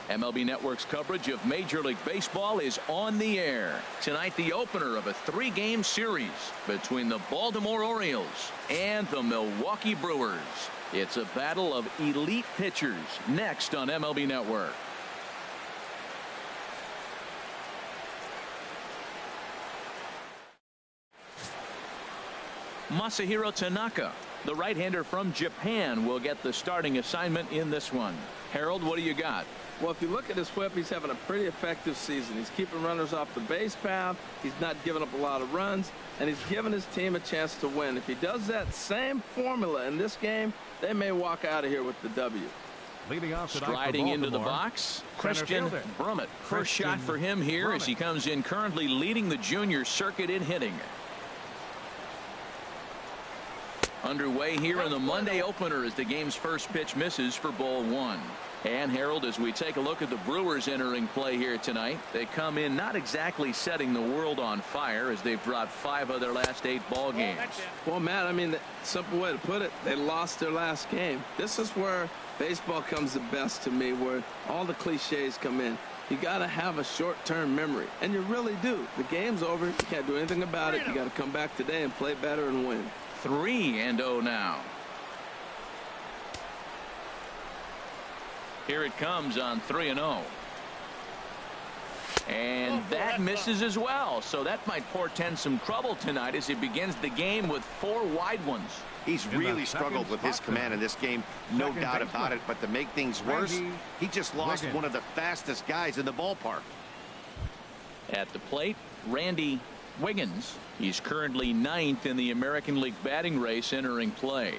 MLB Network's coverage of Major League Baseball is on the air. Tonight, the opener of a 3-game series between the Baltimore Orioles and the Milwaukee Brewers. It's a battle of elite pitchers next on MLB Network. Masahiro Tanaka, the right-hander from Japan, will get the starting assignment in this one. Harold, what do you got? Well, if you look at his whip, he's having a pretty effective season. He's keeping runners off the base path. He's not giving up a lot of runs, and he's giving his team a chance to win. If he does that same formula in this game, they may walk out of here with the W. Leading off striding into the box, Christian Brummett. First shot for him here as he comes in currently leading the junior circuit in hitting. Underway here in the Monday opener as the game's first pitch misses for ball 1. And Harold, as we take a look at the Brewers entering play here tonight, they come in not exactly setting the world on fire as they've dropped 5 of their last 8 ball games. Well, Matt, I mean, the simple way to put it, they lost their last game. This is where baseball comes the best to me, where all the cliches come in. You got to have a short-term memory, and you really do. The game's over. You can't do anything about it. You got to come back today and play better and win. 3-0 now. Here it comes on 3-0. And that misses as well. So that might portend some trouble tonight as he begins the game with 4 wide ones. He's really struggled with his command in this game, no doubt about it. But to make things worse, he just lost one of the fastest guys in the ballpark. At the plate, Randy Wiggins. He's currently 9th in the American League batting race entering play.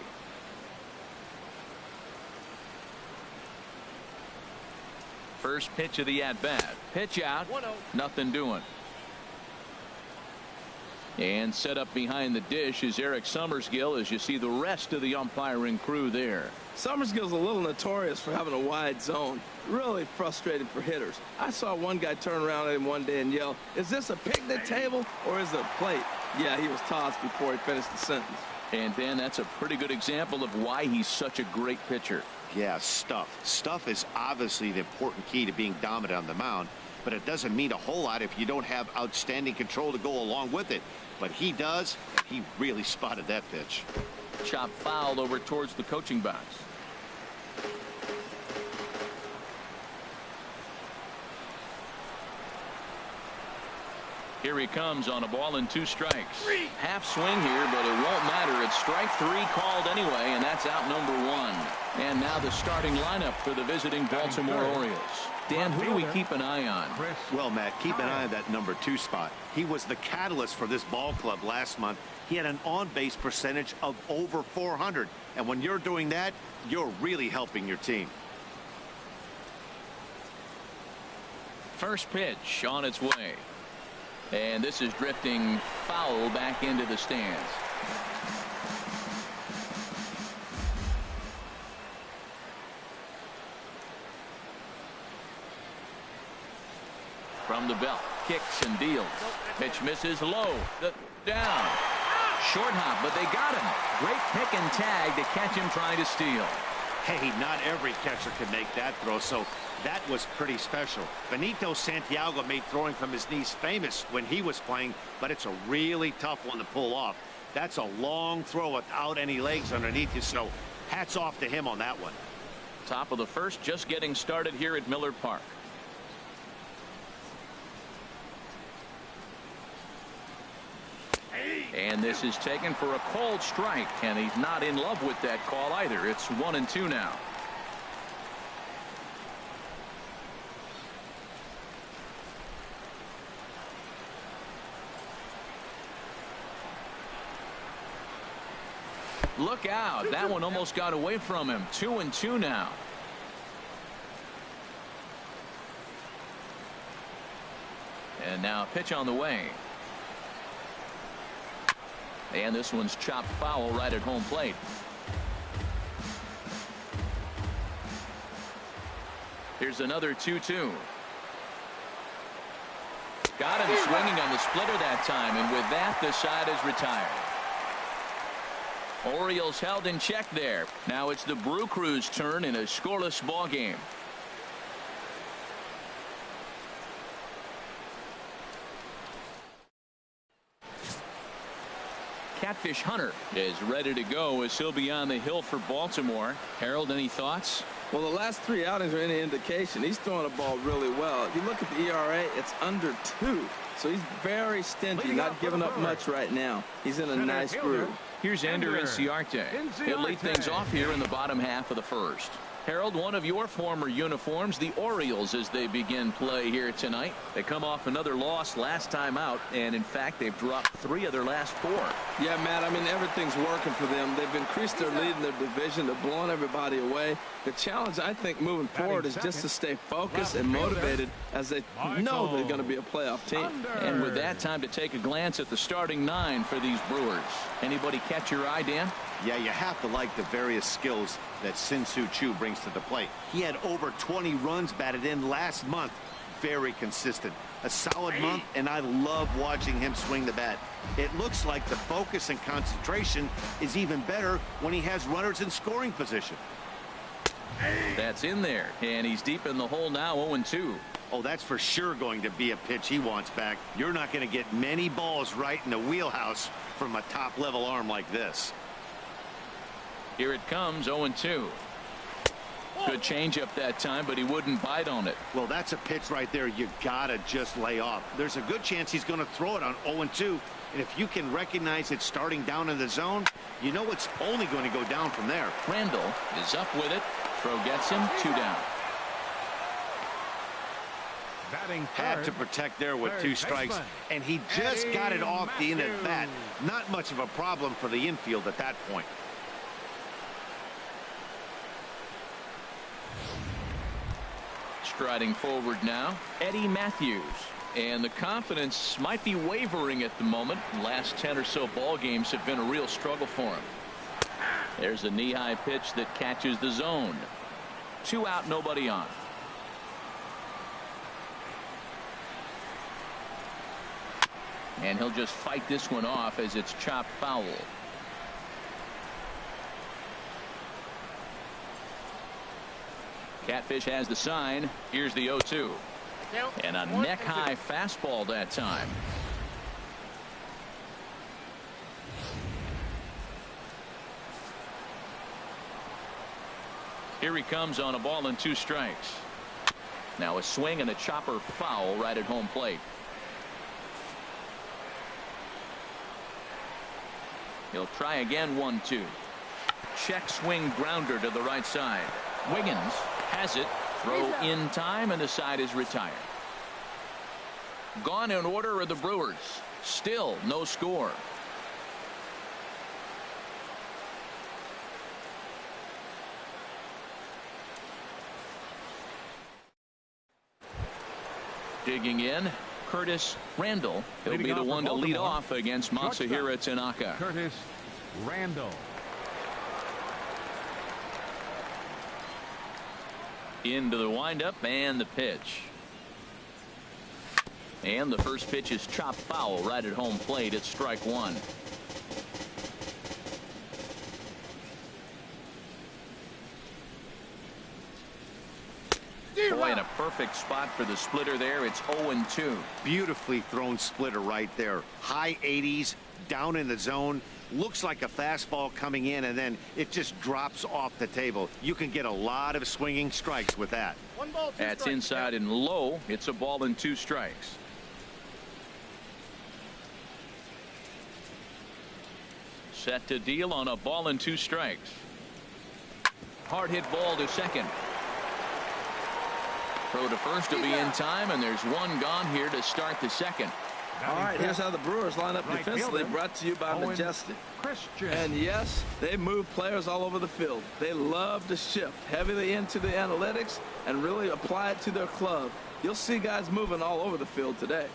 First pitch of the at-bat. Pitch out. 1-0. Nothing doing. And set up behind the dish is Eric Summersgill as you see the rest of the umpiring crew there. Summersgill's a little notorious for having a wide zone. Really frustrating for hitters. I saw one guy turn around at him one day and yell, "Is this a picnic table or is it a plate?" Yeah, he was tossed before he finished the sentence. And Dan, that's a pretty good example of why he's such a great pitcher. Yeah, stuff. Stuff is obviously the important key to being dominant on the mound, but it doesn't mean a whole lot if you don't have outstanding control to go along with it. But he does, and he really spotted that pitch. Chop foul over towards the coaching box. Here he comes on a ball and 2 strikes. Half swing here, but it won't matter. It's strike 3 called anyway, and that's out number 1. And now the starting lineup for the visiting Baltimore Orioles. Dan, who do we keep an eye on? Well, Matt, keep an eye on that number 2 spot. He was the catalyst for this ball club last month. He had an on-base percentage of over 400. And when you're doing that, you're really helping your team. First pitch on its way. And this is drifting foul back into the stands. From the belt, kicks and deals. Pitch misses low. Down. Short hop, but they got him. Great pick and tag to catch him trying to steal. Hey, not every catcher can make that throw, so that was pretty special. Benito Santiago made throwing from his knees famous when he was playing, but it's a really tough one to pull off. That's a long throw without any legs underneath you, so hats off to him on that one. Top of the first, just getting started here at Miller Park. And this is taken for a cold strike, and he's not in love with that call either. It's 1-2 now. Look out. That one almost got away from him. 2-2 now. And now a pitch on the way. And this one's chopped foul right at home plate. Here's another 2-2. Got him swinging on the splitter that time, and with that, the side is retired. Orioles held in check there. Now it's the Brew Crew's turn in a scoreless ball game. Catfish Hunter is ready to go as he'll be on the hill for Baltimore. Harold, any thoughts? Well, the last 3 outings are any indication. He's throwing the ball really well. If you look at the ERA, it's under 2. So he's very stingy, not giving up much right now. He's in a nice groove. Here's Ender Inciarte. He'll lead things off here in the bottom half of the first. Harold, one of your former uniforms, the Orioles, as they begin play here tonight. They come off another loss last time out, and in fact, they've dropped 3 of their last 4. Yeah, Matt, I mean, everything's working for them. They've increased their lead in their division. They're blowing everybody away. The challenge, I think, moving forward is just to stay focused and motivated as they know they're going to be a playoff team. And with that, time to take a glance at the starting 9 for these Brewers. Anybody catch your eye, Dan? Yeah, you have to like the various skills that Sin-Soo Choo brings to the plate. He had over 20 runs batted in last month. Very consistent. A solid month, and I love watching him swing the bat. It looks like the focus and concentration is even better when he has runners in scoring position. That's in there, and he's deep in the hole now, 0-2. Oh, that's for sure going to be a pitch he wants back. You're not going to get many balls right in the wheelhouse from a top-level arm like this. Here it comes, 0-2. Good changeup that time, but he wouldn't bite on it. Well, that's a pitch right there you gotta just lay off. There's a good chance he's going to throw it on 0-2, and if you can recognize it starting down in the zone, you know it's only going to go down from there. Randall is up with it. Throw gets him, 2 down. Had to protect there with 2 strikes, and he just got it off the end of the bat. Not much of a problem for the infield at that point. Striding forward now, Eddie Matthews. And the confidence might be wavering at the moment. Last 10 or so ball games have been a real struggle for him. There's a knee-high pitch that catches the zone. 2 out, nobody on. And he'll just fight this one off as it's chopped foul. Catfish has the sign. Here's the 0-2. And a neck-high fastball that time. Here he comes on a ball and 2 strikes. Now a swing and a chopper foul right at home plate. He'll try again, 1-2. Check swing grounder to the right side. Wiggins has it. Throw in time, and the side is retired. Gone in order are the Brewers. Still no score. Digging in, Curtis Randall. He'll be the one to lead off against Masahiro Tanaka. Curtis Randall. Into the windup and the pitch. And the first pitch is chopped foul right at home plate. It's strike 1. Boy, in a perfect spot for the splitter there. It's 0-2. Beautifully thrown splitter right there. High 80s, down in the zone. Looks like a fastball coming in, and then it just drops off the table. You can get a lot of swinging strikes with that. That's inside and low. It's a ball and 2 strikes. Set to deal on a ball and 2 strikes. Hard hit ball to second. Throw to first will be in time, and there's 1 gone here to start the second. All right, here's how the Brewers line up defensively, brought to you by Majestic. And yes, they move players all over the field. They love to shift heavily into the analytics and really apply it to their club. You'll see guys moving all over the field today.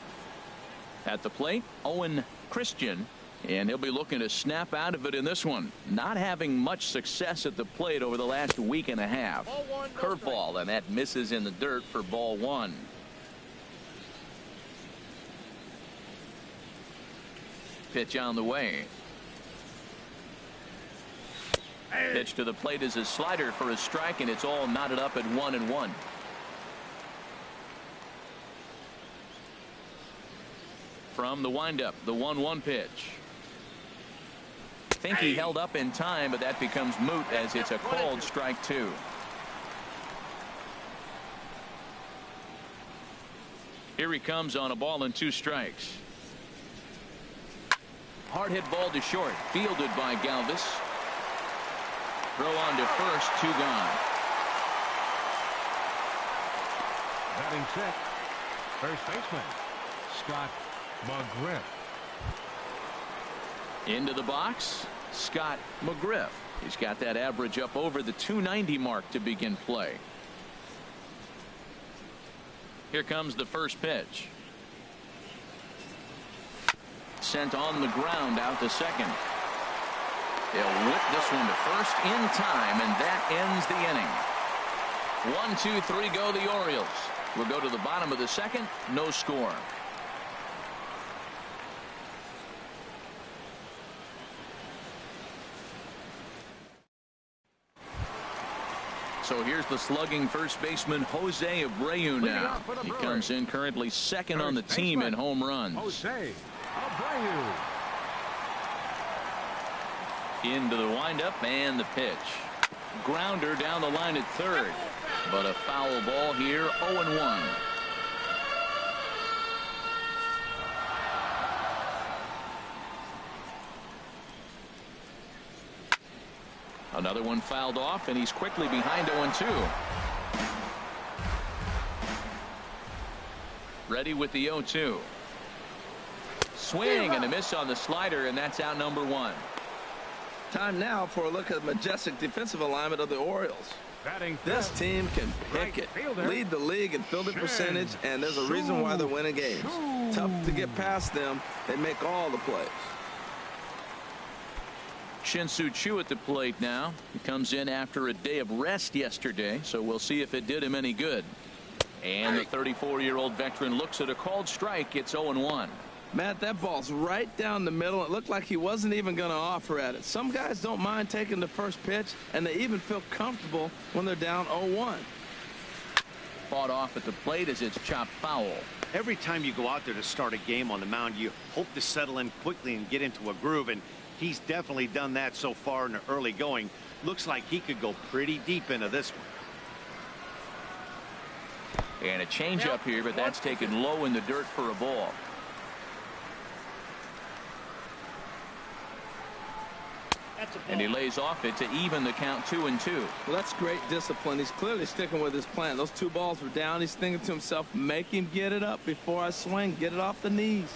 At the plate, Owen Christian, and he'll be looking to snap out of it in this one. Not having much success at the plate over the last week and a half. Curveball, and that misses in the dirt for ball 1. Pitch on the way. Pitch to the plate is a slider for a strike, and it's all knotted up at 1-1. From the windup, the 1-1 pitch. think he held up in time, but that becomes moot as it's a called strike 2. Here he comes on a ball and 2 strikes. Hard hit ball to short, fielded by Galvis. Throw on to first, 2 gone. Batting check. First baseman, Scott McGriff. Into the box, Scott McGriff. He's got that average up over the 290 mark to begin play. Here comes the first pitch. Sent on the ground out to second. They'll whip this one to first in time, and that ends the inning. 1, 2, 3 go the Orioles. We'll go to the bottom of the second. No score. So here's the slugging first baseman Jose Abreu now. He comes in currently second on the team in home runs. Jose Abreu. Into the windup and the pitch. Grounder down the line at third. But a foul ball here, 0-1. Another one fouled off, and he's quickly behind 0-2. Ready with the 0-2. Swing and a miss on the slider, and that's out number 1. Time now for a look at the majestic defensive alignment of the Orioles. This team can pick it, lead the league in fielding percentage, and there's a reason why they're winning games. Tough to get past them. They make all the plays. Shin-Soo Choo at the plate now. He comes in after a day of rest yesterday, so we'll see if it did him any good. And the 34-year-old veteran looks at a called strike. It's 0-1. Matt, that ball's right down the middle. It looked like he wasn't even going to offer at it. Some guys don't mind taking the first pitch, and they even feel comfortable when they're down 0-1. Fought off at the plate as it's chopped foul. Every time you go out there to start a game on the mound, you hope to settle in quickly and get into a groove, and he's definitely done that so far in the early going. Looks like he could go pretty deep into this one. And a changeup here, but that's taken low in the dirt for a ball. And he lays off it to even the count 2-2. Well, that's great discipline. He's clearly sticking with his plan. Those 2 balls were down. He's thinking to himself, make him get it up before I swing. Get it off the knees.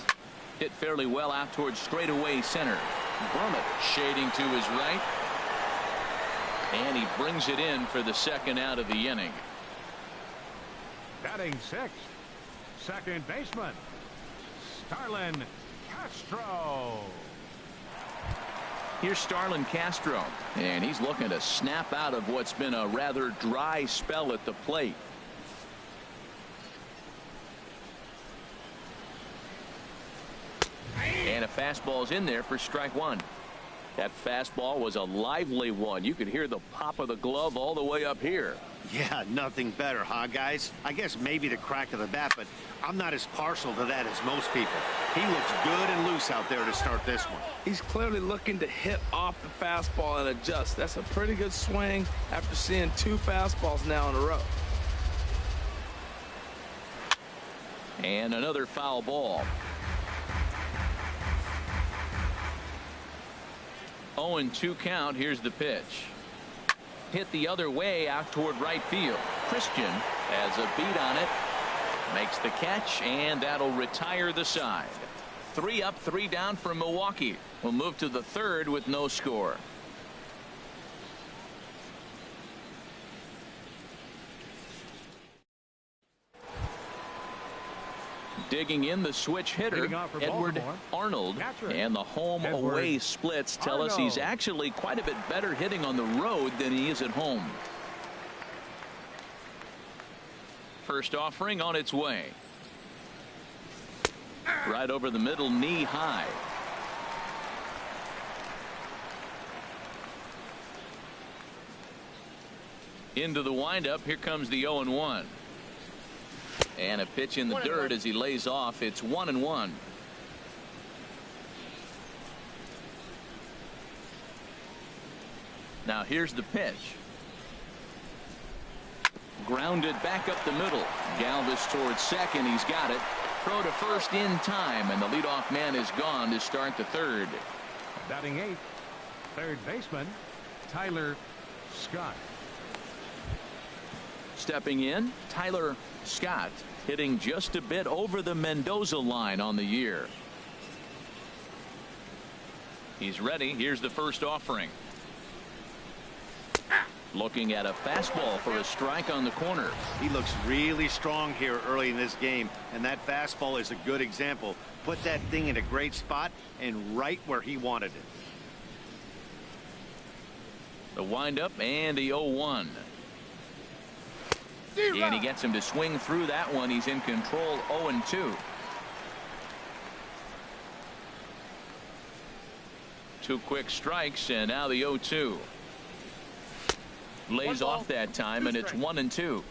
Hit fairly well out towards straightaway center. Brummett shading to his right. And he brings it in for the second out of the inning. Batting 6th, second baseman, Starlin Castro. Here's Starlin Castro, and he's looking to snap out of what's been a rather dry spell at the plate. And a fastball's in there for strike 1. That fastball was a lively one. You could hear the pop of the glove all the way up here. Yeah, nothing better, huh, guys? I guess maybe the crack of the bat, but I'm not as partial to that as most people. He looks good and loose out there to start this one. He's clearly looking to hit off the fastball and adjust. That's a pretty good swing after seeing 2 fastballs now in a row. And another foul ball. 0-2 count. Here's the pitch. Hit the other way out toward right field. Christian has a beat on it. Makes the catch, and that'll retire the side. 3 up, 3 down for Milwaukee. We'll move to the third with no score. Digging in the switch hitter, Edward Arnold, and the home-away splits tell us he's actually quite a bit better hitting on the road than he is at home. First offering on its way. Right over the middle, knee high. Into the windup, here comes the 0-1. And a pitch in the dirt as he lays off. It's 1-1. Now here's the pitch. Grounded back up the middle. Galvis towards second. He's got it. Throw to first in time, and the leadoff man is gone to start the third. Batting eighth, third baseman, Tyler Scott. Stepping in, Tyler Scott, hitting just a bit over the Mendoza line on the year. He's ready. Here's the first offering. Looking at a fastball for a strike on the corner. He looks really strong here early in this game, and that fastball is a good example. Put that thing in a great spot and right where he wanted it. The windup and the 0-1. And he gets him to swing through that one. He's in control. 0-2. Two quick strikes, and now the 0-2. Lays off that time, and it's 1-2.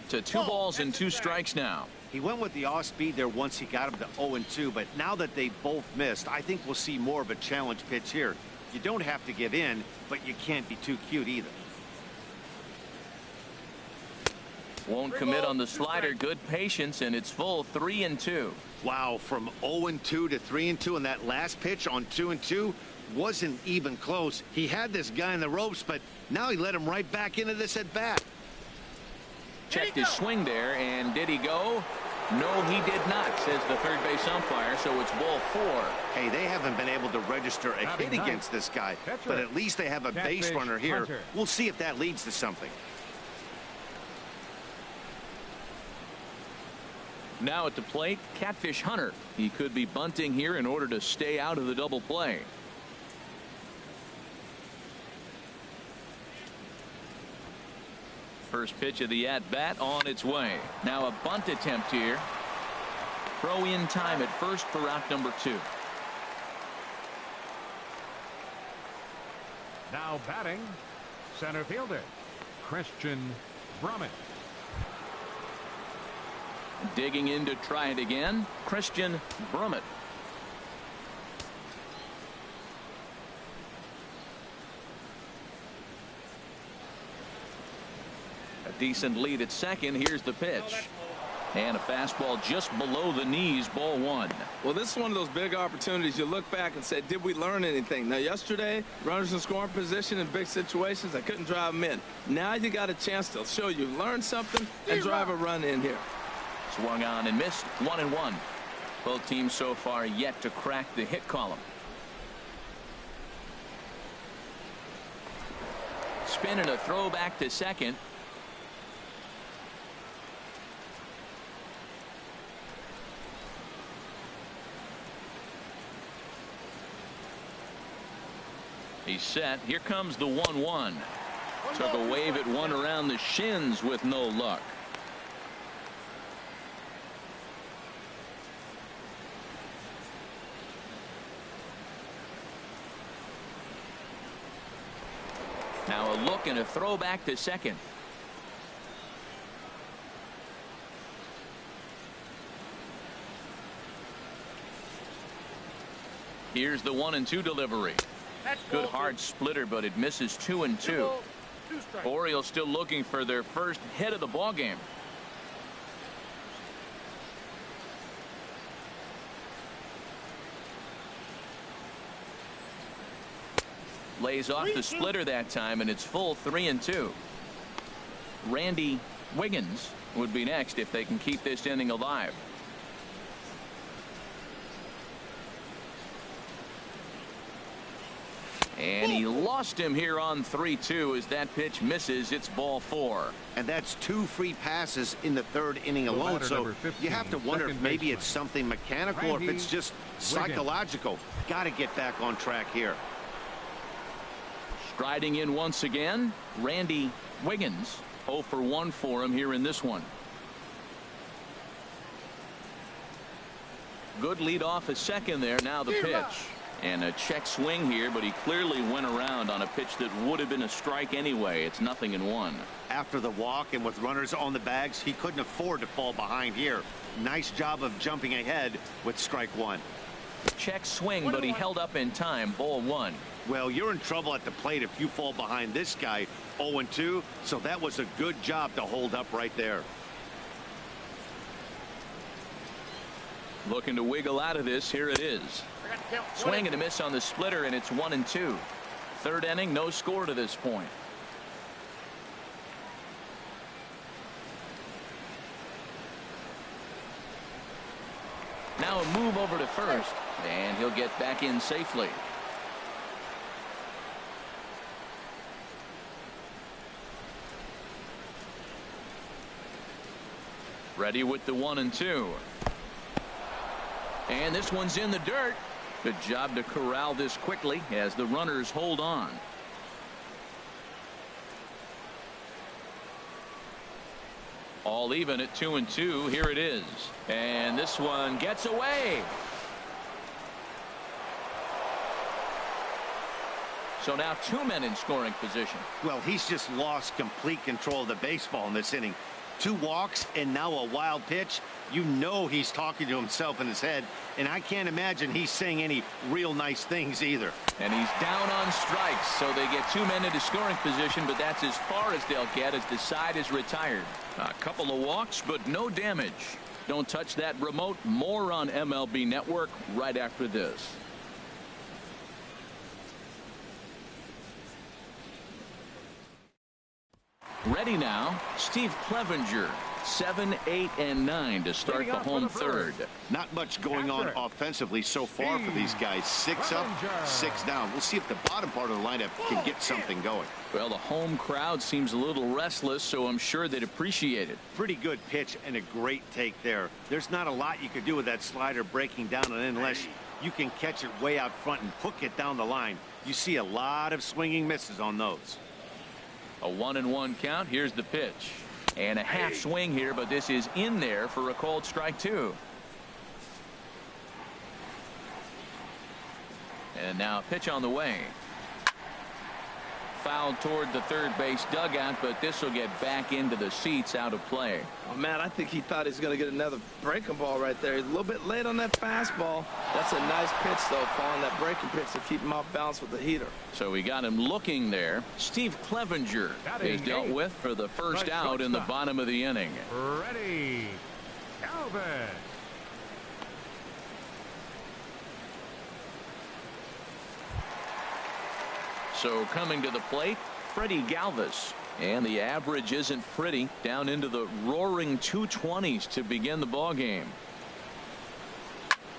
To 2 balls and 2 strikes now. He went with the off speed there once he got him to 0-2, but now that they both missed, I think we'll see more of a challenge pitch here. You don't have to give in, but you can't be too cute either. Won't commit on the slider. Good patience, and it's full. 3-2. Wow, from 0-2 to 3-2, and that last pitch on 2-2 wasn't even close. He had this guy in the ropes, but now he let him right back into this at bat. Checked his swing there, and did he go? No, he did not, says the third base umpire, so it's ball 4. Hey, they haven't been able to register a hit against this guy, but at least they have a base runner here. We'll see if that leads to something. Now at the plate, Catfish Hunter. He could be bunting here in order to stay out of the double play. First pitch of the at-bat on its way. Now a bunt attempt here. Throw in time at first for out number 2. Now batting, center fielder, Christian Brummett. Digging in to try it again, Christian Brummett. A decent lead at second. Here's the pitch. And a fastball just below the knees, ball 1. Well, this is one of those big opportunities. You look back and say, did we learn anything? Now, yesterday, runners in scoring position in big situations, I couldn't drive them in. Now you got a chance to show you learned something and drive a run in here. Swung on and missed. 1-1. Both teams so far yet to crack the hit column. Spin and a throw back to second. He's set. Here comes the 1-1. Took a wave at one around the shins with no luck. Now a look and a throw back to second. Here's the 1-2 delivery. Good hard splitter, but it misses. 2-2. Orioles still looking for their first hit of the ball game. Lays off the splitter that time, and it's full. 3-2. Randy Wiggins would be next if they can keep this inning alive. And he lost him here on 3-2 as that pitch misses. It's ball 4. And that's 2 free passes in the 3rd inning alone. So you have to wonder if maybe it's something mechanical or if it's just psychological. Got to get back on track here. Striding in once again, Randy Wiggins. 0 for 1 for him here in this one. Good lead off at second there. Now the pitch. And a check swing here, but he clearly went around on a pitch that would have been a strike anyway. It's 0-1. After the walk and with runners on the bags, he couldn't afford to fall behind here. Nice job of jumping ahead with strike one. Check swing, but he held up in time. Ball one. Well, you're in trouble at the plate if you fall behind this guy 0-2, so that was a good job to hold up right there. Looking to wiggle out of this. Here it is. Swing and a miss on the splitter, and it's 1-2. Third inning, no score to this point. Now a move over to first, and he'll get back in safely. Ready with the 1-2. And this one's in the dirt. Good job to corral this quickly as the runners hold on. All even at 2-2. Here it is. And this one gets away. So now 2 men in scoring position. Well, he's just lost complete control of the baseball in this inning. 2 walks and now a wild pitch. You know he's talking to himself in his head, and I can't imagine he's saying any real nice things either. And he's down on strikes, so they get 2 men into scoring position, but that's as far as they'll get as the side is retired. A couple of walks, but no damage. Don't touch that remote. More on MLB Network right after this. Ready now, Steve Clevenger. 7, 8, and 9 to start the home third. Not much going on offensively so far for these guys. 6 up, 6 down. We'll see if the bottom part of the lineup can get something going. Well, the home crowd seems a little restless, so I'm sure they'd appreciate it. Pretty good pitch and a great take there. There's not a lot you could do with that slider breaking down and unless you can catch it way out front and hook it down the line. You see a lot of swinging misses on those. A 1-1 count. Here's the pitch. And a half swing here, but this is in there for a called strike 2. And now a pitch on the way. Fouled toward the third base dugout, but this will get back into the seats, out of play. Oh, man, I think he thought he was going to get another breaking ball right there. He's a little bit late on that fastball. That's a nice pitch, though, following that breaking pitch to keep him off balance with the heater. So we got him looking there. Steve Clevenger is dealt with for the first out in the bottom of the inning. Ready, Calvin. So coming to the plate, Freddie Galvis. And the average isn't pretty, down into the roaring 220s to begin the ball game.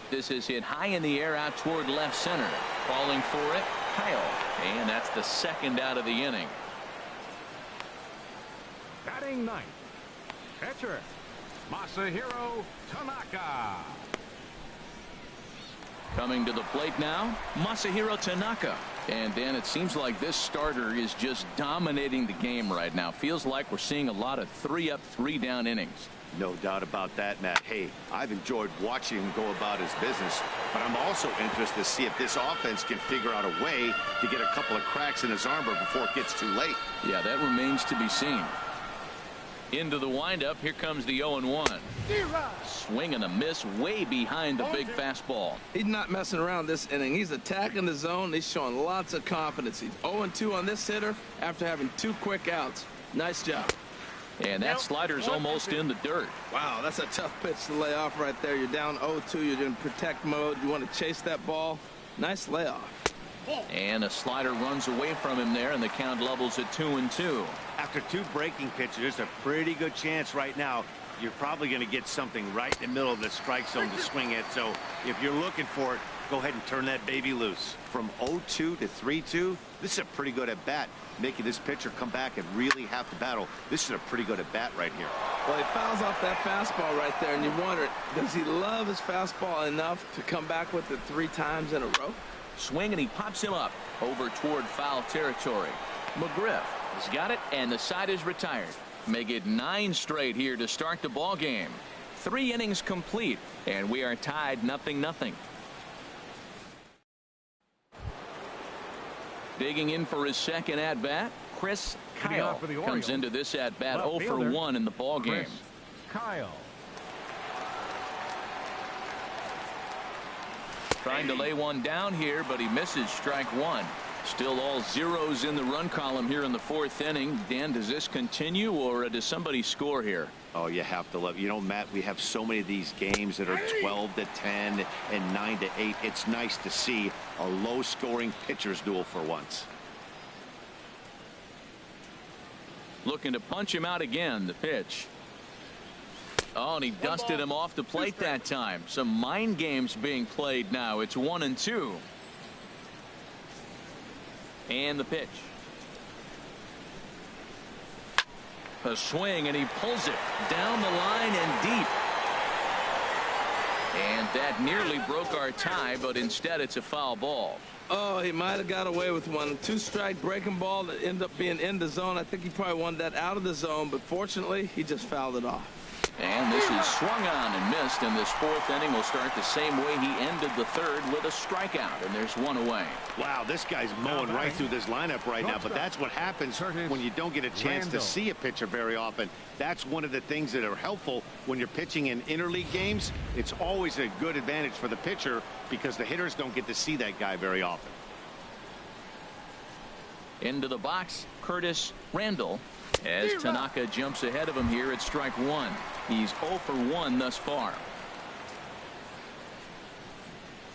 This is hit high in the air out toward left center. Falling for it, Kyle. And that's the second out of the inning. Batting ninth, catcher Masahiro Tanaka. Coming to the plate now, Masahiro Tanaka. And then it seems like this starter is just dominating the game right now. Feels like we're seeing a lot of 3-up, 3-down innings. No doubt about that, Matt. Hey, I've enjoyed watching him go about his business, but I'm also interested to see if this offense can figure out a way to get a couple of cracks in his armor before it gets too late. Yeah, that remains to be seen. Into the windup, here comes the 0-1. Swing and a miss way behind the big fastball. He's not messing around this inning. He's attacking the zone. He's showing lots of confidence. He's 0-2 on this hitter after having 2 quick outs. Nice job. And that slider's almost in the dirt. Wow, that's a tough pitch to lay off right there. You're down 0-2. You're in protect mode. You want to chase that ball. Nice layoff. And a slider runs away from him there, and the count levels at 2-2. After 2 breaking pitches, there's a pretty good chance right now you're probably going to get something right in the middle of the strike zone to swing at. So if you're looking for it, go ahead and turn that baby loose. From 0-2 to 3-2, this is a pretty good at bat, making this pitcher come back and really have to battle. This is a pretty good at bat right here. Well, he fouls off that fastball right there, and you wonder, does he love his fastball enough to come back with it 3 times in a row? Swing, and he pops him up over toward foul territory. McGriff has got it, and the side is retired. Make it 9 straight here to start the ball game. 3 innings complete, and we are tied 0-0. Digging in for his second at-bat, Chris Kyle comes into this at-bat 0 for 1 in the ball game. Kyle. Trying to lay one down here, but he misses strike one. Still all zeros in the run column here in the fourth inning. Dan, does this continue or does somebody score here? Oh, you have to love, you know, Matt, we have so many of these games that are 12-10 and 9-8. It's nice to see a low scoring pitcher's duel for once. Looking to punch him out again. The pitch. Oh, and he dusted him off the plate that time. Some mind games being played now. It's 1-2. And the pitch. A swing, and he pulls it down the line and deep. And that nearly broke our tie, but instead it's a foul ball. Oh, he might have got away with one. 2-strike breaking ball that ended up being in the zone. I think he probably wanted that out of the zone, but fortunately, he just fouled it off. And this is swung on and missed, and this fourth inning will start the same way he ended the third with a strikeout, and there's one away. Wow, this guy's mowing right through this lineup right now, but that's what happens when you don't get a chance to see a pitcher very often. That's one of the things that are helpful when you're pitching in interleague games. It's always a good advantage for the pitcher because the hitters don't get to see that guy very often. Into the box, Curtis Randall, as Tanaka jumps ahead of him here at strike one. He's 0 for 1 thus far.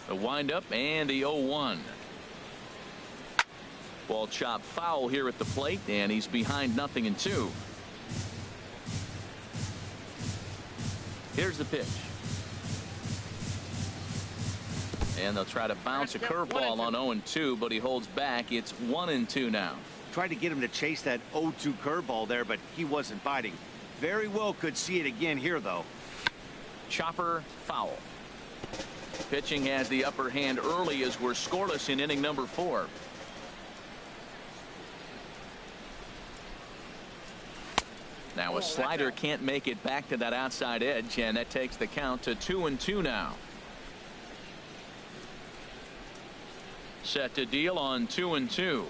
The windup and the 0-1. Ball chopped foul here at the plate, and he's behind 0-2. Here's the pitch. And they'll try to bounce a curveball on 0-2, but he holds back. It's 1-2 now. Tried to get him to chase that 0-2 curveball there, but he wasn't biting. Very well could see it again here, though. Chopper foul. Pitching has the upper hand early as we're scoreless in inning number 4. Now a slider can't make it back to that outside edge, and that takes the count to 2-2 now. Set to deal on 2-2.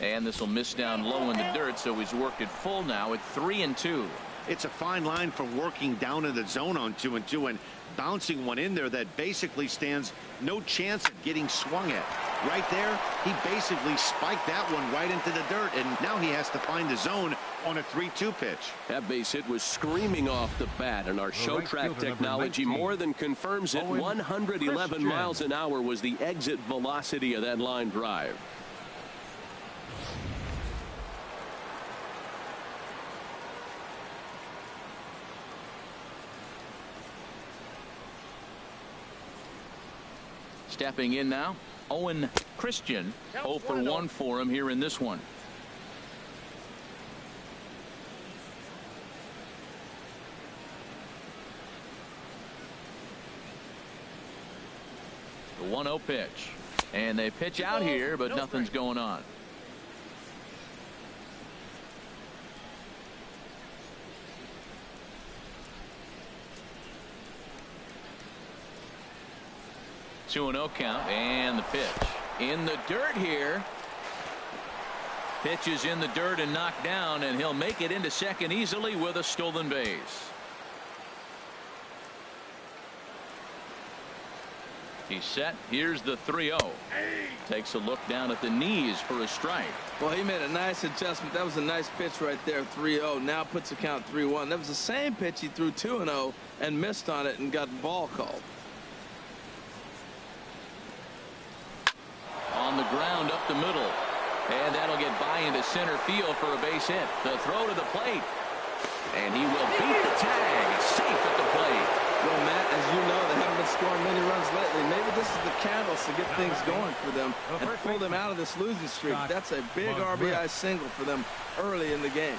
And this will miss down low in the dirt, so he's worked it full now at 3-2. It's a fine line from working down in the zone on 2-2 and bouncing one in there that basically stands no chance of getting swung at. Right there, he basically spiked that one right into the dirt, and now he has to find the zone on a 3-2 pitch. That base hit was screaming off the bat, and our show track technology more than confirms it. 111 miles an hour was the exit velocity of that line drive. Stepping in now, Owen Christian. 0 for 1 for him here in this one. The 1-0 pitch. And they pitch out here, but nothing's going on. Two 2-0 count, and the pitch in the dirt here. Pitch is in the dirt and knocked down, and he'll make it into second easily with a stolen base. He's set. Here's the 3-0. Takes a look down at the knees for a strike. Well, he made a nice adjustment. That was a nice pitch right there. 3-0. Now puts the count 3-1. That was the same pitch he threw 2-0 and missed on it and got ball called. On the ground up the middle, and that'll get by into center field for a base hit. The throw to the plate, and he will beat the tag. Safe at the plate. Well, Matt, as you know, they haven't been scoring many runs lately. Maybe this is the catalyst to get things going for them and pull them out of this losing streak. That's a big RBI single for them early in the game.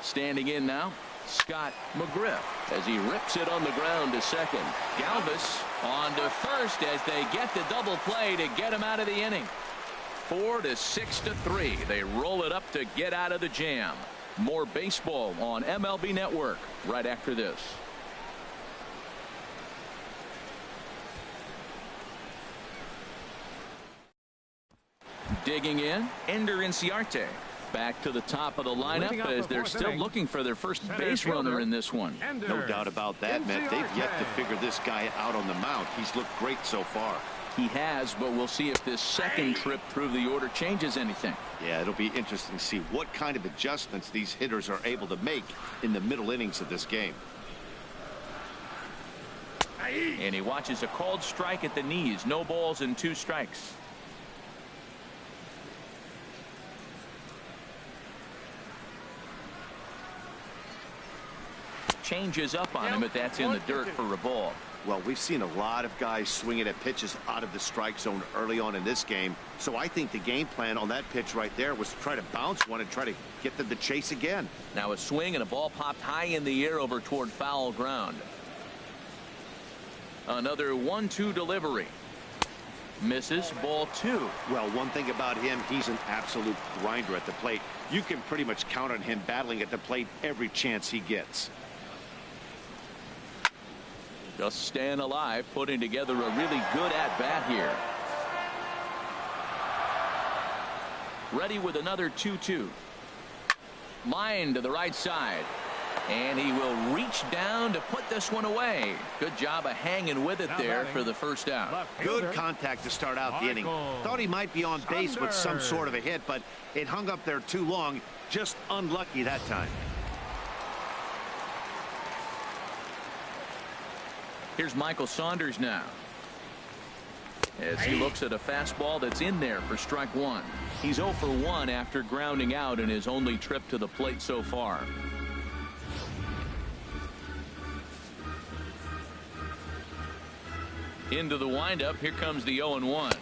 Standing in now, Scott McGriff, as he rips it on the ground to second. Galvis on to first as they get the double play to get him out of the inning. 4 to 6 to 3. They roll it up to get out of the jam. More baseball on MLB Network right after this. Digging in, Ender Inciarte. Back to the top of the lineup as they're still looking for their first base runner in this one. No doubt about that, Matt. They've yet to figure this guy out on the mound. He's looked great so far. He has, but we'll see if this second trip through the order changes anything. Yeah, it'll be interesting to see what kind of adjustments these hitters are able to make in the middle innings of this game. And he watches a called strike at the knees. No balls and 2 strikes. Changes up on him, but that's in the dirt for a ball. Well, we've seen a lot of guys swinging at pitches out of the strike zone early on in this game. So I think the game plan on that pitch right there was to try to bounce one and try to get them to chase again. Now a swing and a ball popped high in the air over toward foul ground. Another 1-2 delivery. Misses, ball 2. Well, one thing about him, he's an absolute grinder at the plate. You can pretty much count on him battling at the plate every chance he gets. Just staying alive, putting together a really good at-bat here. Ready with another 2-2. Line to the right side. And he will reach down to put this one away. Good job of hanging with it there for the first out. Good contact to start out the inning. Thought he might be on base with some sort of a hit, but it hung up there too long. Just unlucky that time. Here's Michael Saunders now, as he looks at a fastball that's in there for strike 1. He's 0 for 1 after grounding out in his only trip to the plate so far. Into the windup. Here comes the 0-1.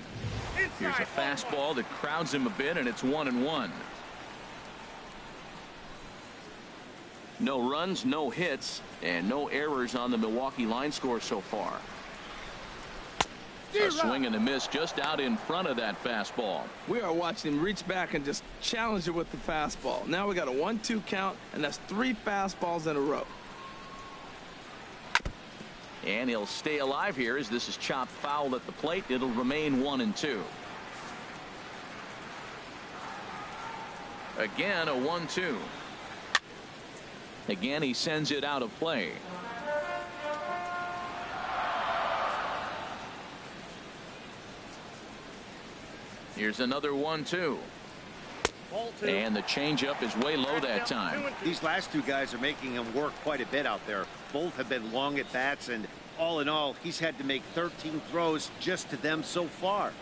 Here's a fastball that crowds him a bit, and it's 1-1. No runs, no hits, and no errors on the Milwaukee line score so far. A swing and a miss just out in front of that fastball. We are watching him reach back and just challenge it with the fastball. Now we got a 1-2 count, and that's 3 fastballs in a row. And he'll stay alive here as this is chopped foul at the plate. It'll remain 1-2. Again, a 1-2. Again, he sends it out of play. Here's another 1-2. And the changeup is way low that time. These last 2 guys are making him work quite a bit out there. Both have been long at bats, and all in all, he's had to make 13 throws just to them so far.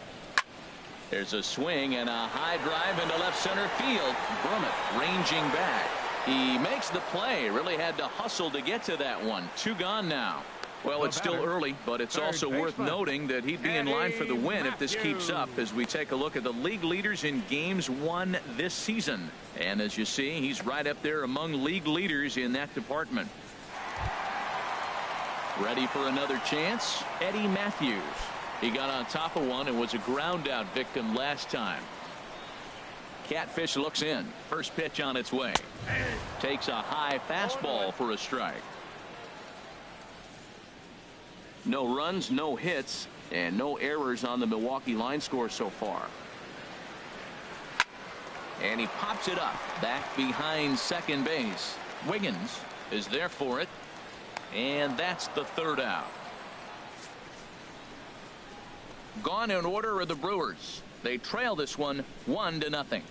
There's a swing and a high drive into left center field. Brummett ranging back. He makes the play. Really had to hustle to get to that one. 2 gone now. Well, it's still early, but it's also worth noting that he'd be in line for the win if this keeps up as we take a look at the league leaders in games won this season. And as you see, he's right up there among league leaders in that department. Ready for another chance? Eddie Matthews. He got on top of one and was a ground out victim last time. Catfish looks in. First pitch on its way. Takes a high fastball for a strike. No runs, no hits, and no errors on the Milwaukee line score so far. And he pops it up back behind second base. Wiggins is there for it. And that's the 3rd out. Gone in order are the Brewers. They trail this one 1-0.